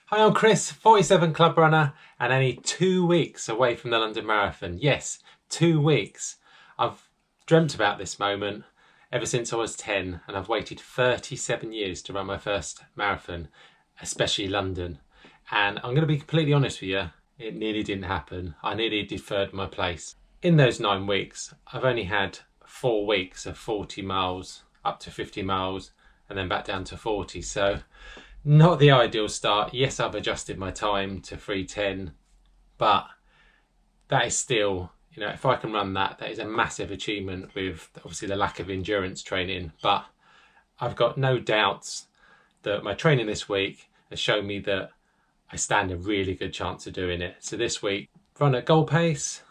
Hi, I'm Chris, 47 club runner and only 2 weeks away from the London Marathon. Yes, 2 weeks. I've dreamt about this moment ever since I was 10 and I've waited 37 years to run my first marathon, especially London. And I'm going to be completely honest with you, it nearly didn't happen. I nearly deferred my place. In those 9 weeks, I've only had 4 weeks of 40 miles up to 50 miles and then back down to 40. So not the ideal start. Yes, I've adjusted my time to 3:10, but that is still, if I can run that, that is a massive achievement with obviously the lack of endurance training. But I've got no doubts that my training this week has shown me that I stand a really good chance of doing it. So this week, run at goal pace,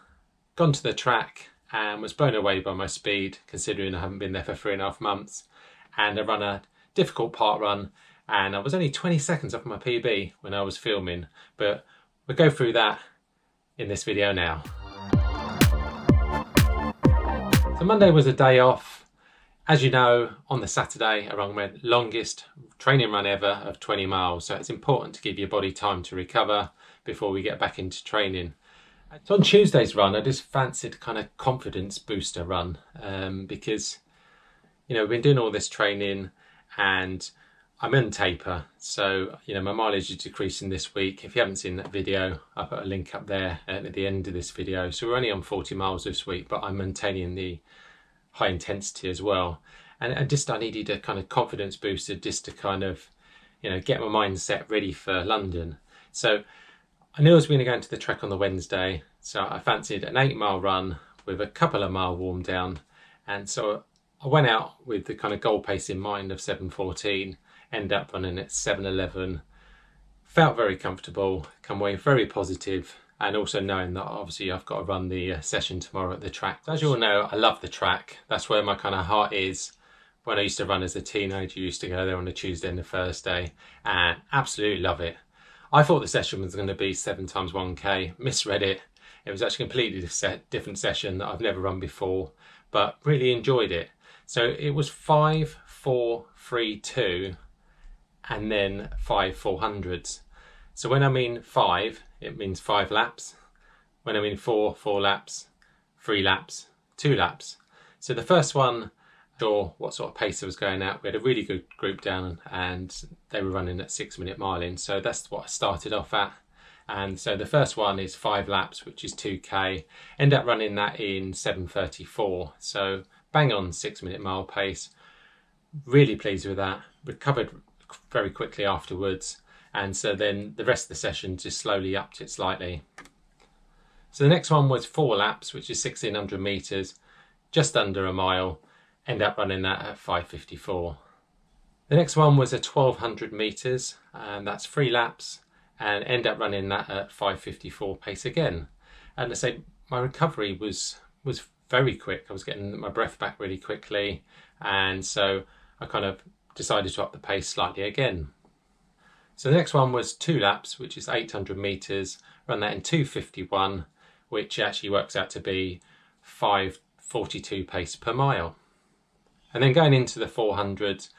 gone to the track and was blown away by my speed, considering I haven't been there for 3.5 months. And I run a difficult park run, and I was only 20 seconds off my PB when I was filming, but we'll go through that in this video now. So Monday was a day off. As you know, on the Saturday I ran my longest training run ever of 20 miles, so it's important to give your body time to recover before we get back into training. So on Tuesday's run I just fancied kind of confidence booster run because we've been doing all this training and I'm in taper, so my mileage is decreasing this week. If you haven't seen that video, I'll put a link up there at the end of this video. So we're only on 40 miles this week, but I'm maintaining the high intensity as well. And I needed a kind of confidence booster just to kind of, get my mindset ready for London. So I knew I was going to go into the track on the Wednesday, so I fancied an 8-mile run with a couple of mile warm down. And so I went out with the kind of goal pace in mind of 7:14. End up running at 7:11, felt very comfortable, come away very positive, and also knowing that obviously I've got to run the session tomorrow at the track. As you all know, I love the track. That's where my kind of heart is. When I used to run as a teenager, I used to go there on a Tuesday and a Thursday and absolutely love it. I thought the session was going to be 7 times 1k, misread it. It was actually a completely different session that I've never run before, but really enjoyed it. So it was 5, 4, 3, 2 and then 5 400s. So when I mean 5, it means 5 laps. When I mean 4, 4 laps, 3 laps, 2 laps. So the first one, sure what sort of pace I was going at. We had a really good group down and they were running at 6-minute miling. So that's what I started off at. And so the first one is 5 laps, which is 2k. End up running that in 7:34. So bang on 6-minute mile pace. Really pleased with that. Recovered very quickly afterwards, and so then the rest of the session just slowly upped it slightly. So the next one was 4 laps, which is 1600 meters, just under a mile. End up running that at 5:54. The next one was a 1200 meters, and that's 3 laps, and end up running that at 5:54 pace again. And I say my recovery was very quick. I was getting my breath back really quickly, and so I kind of decided to up the pace slightly again. So the next one was 2 laps, which is 800 meters, run that in 2:51, which actually works out to be 5:42 pace per mile. And then going into the 400s,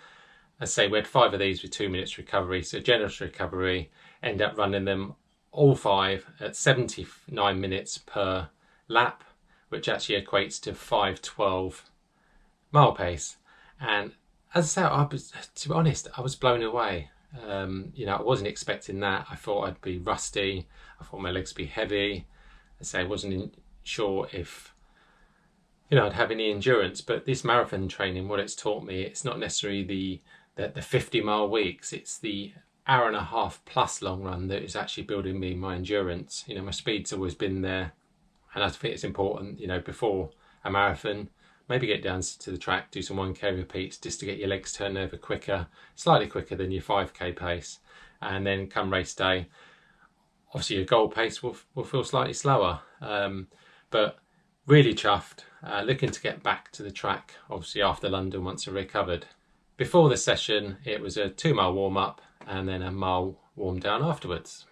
I say we had 5 of these with 2 minutes recovery, so generous recovery. End up running them all 5 at 79 minutes per lap, which actually equates to 5:12 mile pace. And as I say, to be honest, I was blown away. I wasn't expecting that. I thought I'd be rusty. I thought my legs would be heavy. I wasn't sure if I'd have any endurance. But this marathon training, what it's taught me, it's not necessarily the 50-mile weeks. It's the hour-and-a-half plus long run that is actually building me my endurance. My speed's always been there, and I think it's important. Before a marathon, maybe get down to the track, do some 1k repeats just to get your legs turned over quicker, slightly quicker than your 5k pace. And then come race day, obviously your goal pace will feel slightly slower. But really chuffed, looking to get back to the track, obviously after London once I recovered. Before the session, it was a 2-mile warm up and then a mile warm down afterwards.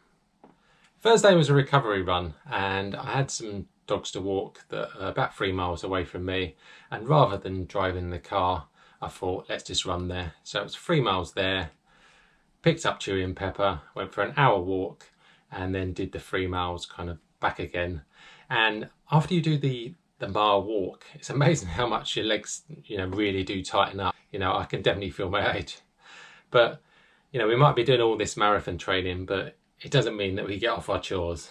Thursday was a recovery run, and I had some dogs to walk that are about 3 miles away from me, and rather than driving the car, I thought let's just run there. So it was 3 miles there, picked up chili and pepper, went for an hour walk, and then did the 3 miles kind of back again. And after you do the mile walk, it's amazing how much your legs, really do tighten up. I can definitely feel my age. But, we might be doing all this marathon training, but it doesn't mean that we get off our chores.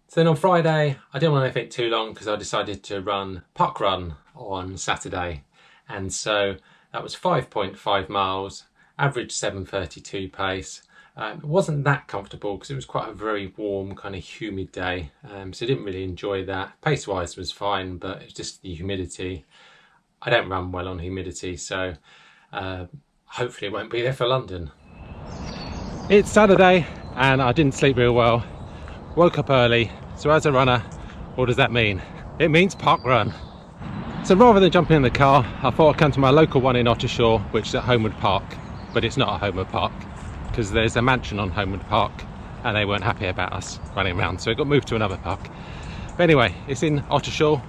So then on Friday, I didn't want anything too long because I decided to run Parkrun on Saturday. And so that was 5.5 miles, average 7:32 pace. It wasn't that comfortable because it was quite a very warm, kind of humid day. So I didn't really enjoy that. Pace-wise was fine, but it was just the humidity. I don't run well on humidity, so hopefully it won't be there for London. It's Saturday and I didn't sleep real well. Woke up early. So as a runner, what does that mean? It means Parkrun. So rather than jumping in the car, I thought I'd come to my local one in Ottershaw, which is at Homewood Park. But it's not a Homewood Park, because there's a mansion on Homewood Park and they weren't happy about us running around, so it got moved to another park. But anyway, it's in Ottershaw,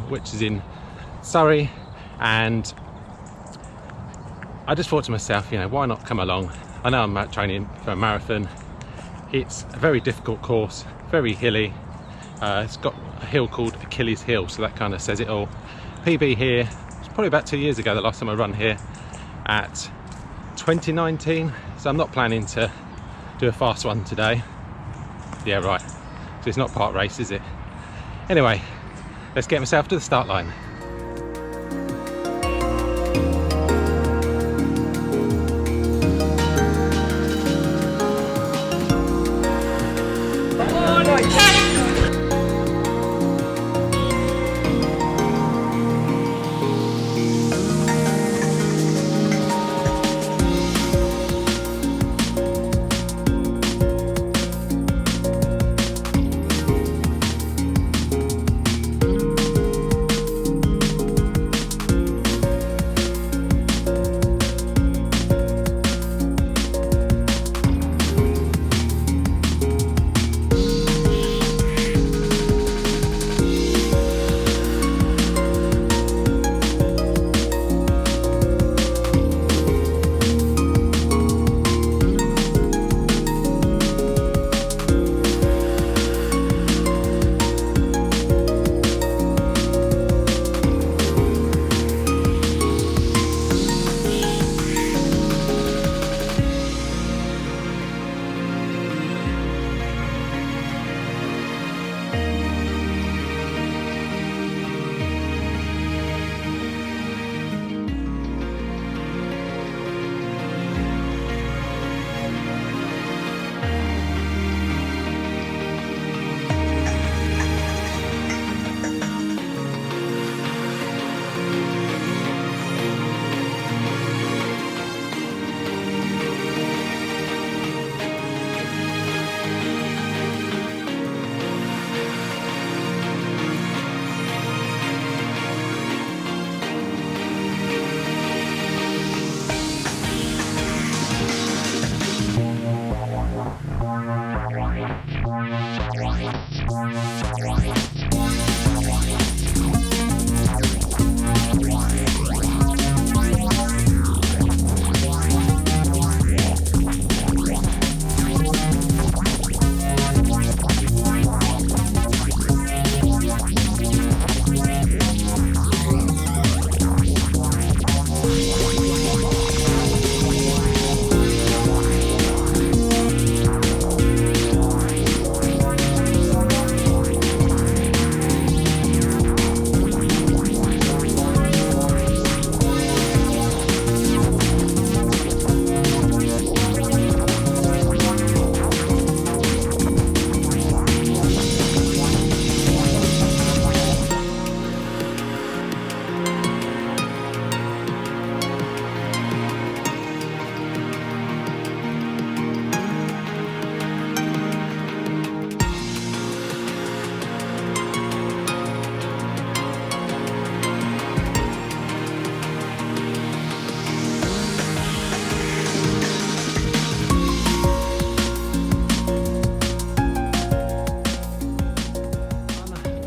which is in Surrey, and I just thought to myself, why not come along? I know I'm training for a marathon. It's a very difficult course, very hilly. It's got a hill called Achilles Hill, so that kind of says it all. PB here, it's probably about 2 years ago the last time I run here, at 2019, so I'm not planning to do a fast one today. Yeah, right, so it's not part race, is it? Anyway, let's get myself to the start line.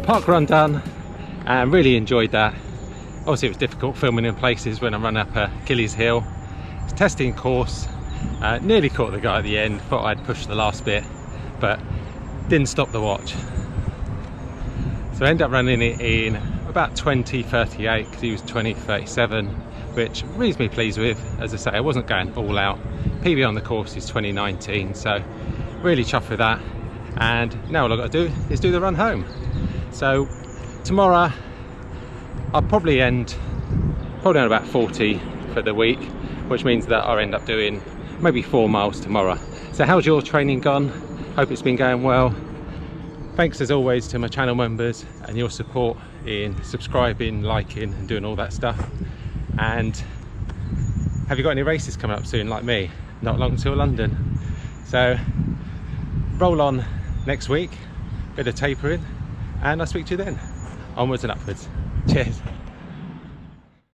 Parkrun done and really enjoyed that. Obviously it was difficult filming in places when I run up Achilles Hill. It's a testing course, Nearly caught the guy at the end, thought I'd push the last bit, but didn't stop the watch. So I ended up running it in about 20:38 because he was 20:37, which I'm reasonably pleased with. As I say, I wasn't going all out. PB on the course is 2019, so really chuffed with that. And now all I've got to do is do the run home. So tomorrow I'll probably end on about 40 for the week, which means that I'll end up doing maybe 4 miles tomorrow. So how's your training gone? Hope it's been going well. Thanks as always to my channel members and your support in subscribing, liking and doing all that stuff. And have you got any races coming up soon like me? Not long till London. So roll on next week, bit of tapering, and I'll speak to you then. Onwards and upwards. Cheers.